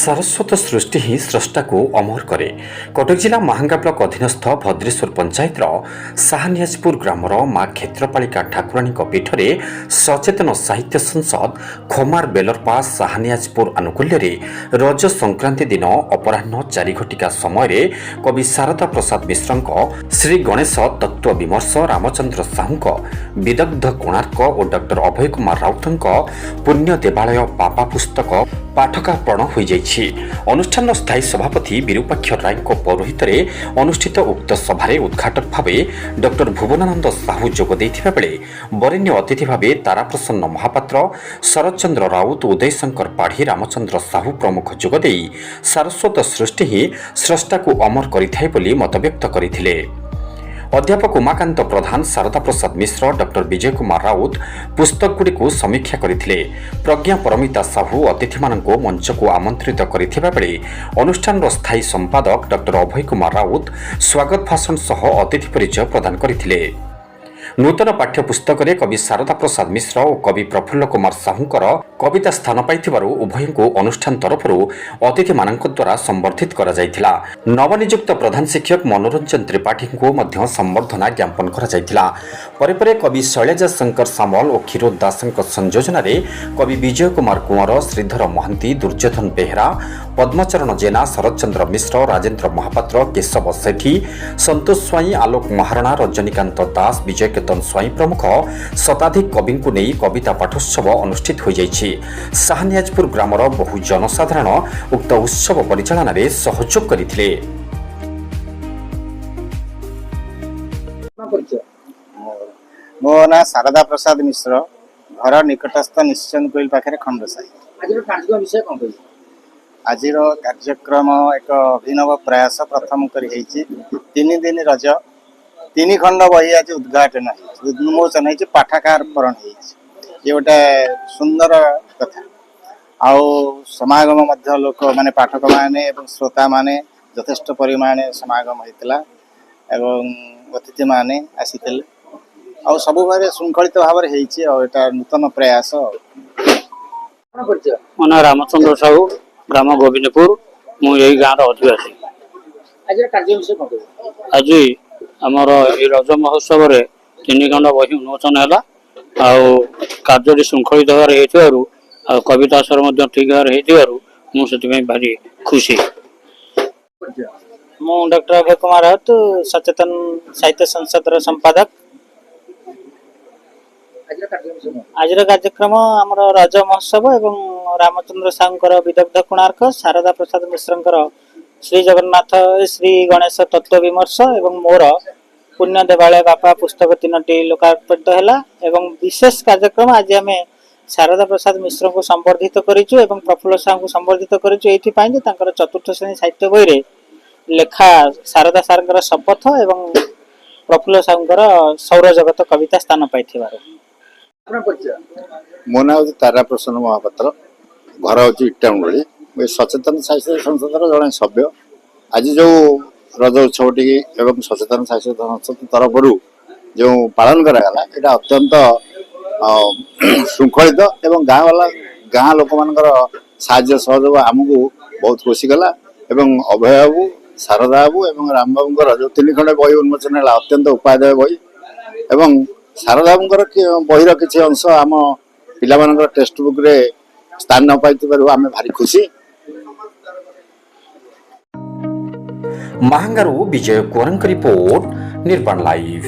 सारस्वत सृष्टि ही स्रष्टा को अमर करे। कटक जिला महांगा ब्लॉक अधीनस्थ भद्रेश्वर पंचायतर साहानियाजपुर ग्रामर माँ क्षेत्रपालिका ठाकुराणी पीठ में सचेतन साहित्य संसद खोमार बेलरपास साहानियाजपुर आनुकूल्य रज संक्रांति दिन अपराह 4 घटिका समय कवि शारदा प्रसाद मिश्र श्री गणेश तत्व विमर्श रामचंद्र साहू विदग्ध कोणार्क और डॉक्टर अभय कुमार राउत पुण्य देवालय बापा पुस्तक पाठकार्पण हो जाइछि। अनुष्ठान स्थायी सभापति विरूपाक्ष राय पौरोहित अनुष्ठित उक्त सभारे उद्घाटक भाव डॉक्टर भुवनानंद साहू जोग देथिबा बेले वरेण्य अतिथि भाव ताराप्रसन्न महापात्र शरदचंद्र राउत उदय शंकर पाढ़ी रामचंद्र साहू प्रमुख जोगदे सारस्वत सृष्टि ही स्रष्टा को अमर करिथाय बोली मतव्यक्त करथिले। अध्यापक उमाकांत प्रधान शारदा प्रसाद मिश्र डॉक्टर विजय कुमार राउत पुस्तकगुड़ी को समीक्षा करथिले। प्रज्ञा परमिता साहू अतिथि मानक मंच को आमंत्रित करथिबा बेले अनुष्ठान स्थायी संपादक डॉक्टर अभय कुमार राउत स्वागत भाषण सह अतिथि परिचय प्रदान करथिले। नूतन पाठ्यपुस्तक कवि शारदा प्रसाद मिश्र और कवि प्रफुल्ल कुमार साहूकर कविता स्थान पाइथिबारु उभय को अनुष्ठान तरफ अतिथि मानक द्वारा संबर्धित करा जायथिला। नवनियुक्त प्रधान शिक्षक मनोरंजन त्रिपाठी को मध्य संबर्धना ज्ञापन करा जायथिला। परे परे कवि शैलजा शंकर सामल और क्षीरोद दासଙ୍କ संयोजन कवि विजय कुमार कुंवर श्रीधर महांती दुर्योधन बेहरा पद्मचरण जेना शरदचंद्र मिश्र राजेन्द्र महापात्र केशव सेठी संतोष स्वाई आलोक महारणा रजनीकांत दास विजय केतन स्वाई प्रमुख शताधिक कवि को नहीं कविता पाठोत्सव अनुष्ठित हो जाइछि। साहानियाजपुर ग्रामर बहु जनसाधारण उक्त उत्सव परिचालन में सहयोग करथिले। मो ना शारदा प्रसाद मिश्र घर निकटस्थ निश्चंद कोइल पाखे खंडसाई। आज कार्यक्रम एक अभिनव प्रयास प्रथम कर 3 दिन रज 3 खंड बही आज उद्घाटन उन्मोचन हो पाठकार्पण ये गोटे सुंदर कथा आउ समागम मध्य लोक माने पाठक माने एवं श्रोता माने यथेष्ट परिमाण समागम होता एवं अतिथि माने आसीते आउ सब बारे श्रृंखलित भाव में नूतन प्रयास। मो ना रामचंद्र साहू ग्राम गोविंदपुर मुझे गाँव अधिवासी। आज आमर रज महोत्सव 3 खंड बही उन्मोचन है कार्य श्रृंखलित भाव कविता स्वर ठीक भाव मुझे भारी खुशी। मु डॉक्टर अभय कुमार राउत सचेतन साहित्य संसद संपादक। आज कार्यक्रम आमर रज महोत्सव एवं रामचंद्र साहूकर विदग्ध कोणार्क शारदा प्रसाद मिश्र श्री जगन्नाथ श्री गणेश तत्व विमर्श एवं मोर पुण्य देवालय बापा पुस्तक 3टी लोकार्पित है एवं विशेष कार्यक्रम आज आम शारदा प्रसाद मिश्र को संबर्धित करिछु एवं प्रफुल्ल साहू को संबर्धित करिछु एथिपाई जे तांकर चतुर्थ श्रेणी साहित्य बही रे लेखा शारदा सारंकर शपथ एवं प्रफुल्ल साहूकर सौर जगत कविता स्थान पाइथिबार। मो ना तारा प्रसन्न महापात्र घर हूँ इटामुड़ी सचेतन साहित्य संसद जड़े सभ्य। आज जो रज उत्सव टी एवं सचेतन साहित्य संसद तरफ जो पालन करागला यहाँ अत्यंत श्रृंखलित एवं गाँ वाला गाँ लोक मान साहाय्य सहयोग आमको बहुत खुशी गला एवं अभय बाबू शारदा बाबू एवं राम बाबूर जो 3 खंड बही उन्मोचन है अत्यंत उपादेय बही एवं शारदा बाबूर बहीर किसी अंश आम पिला टेक्स्ट बुक रे स्थान न पाई आम भारी खुशी। महांगारू विजय कुंवरଙ୍କ रिपोर्ट निर्माण लाइव।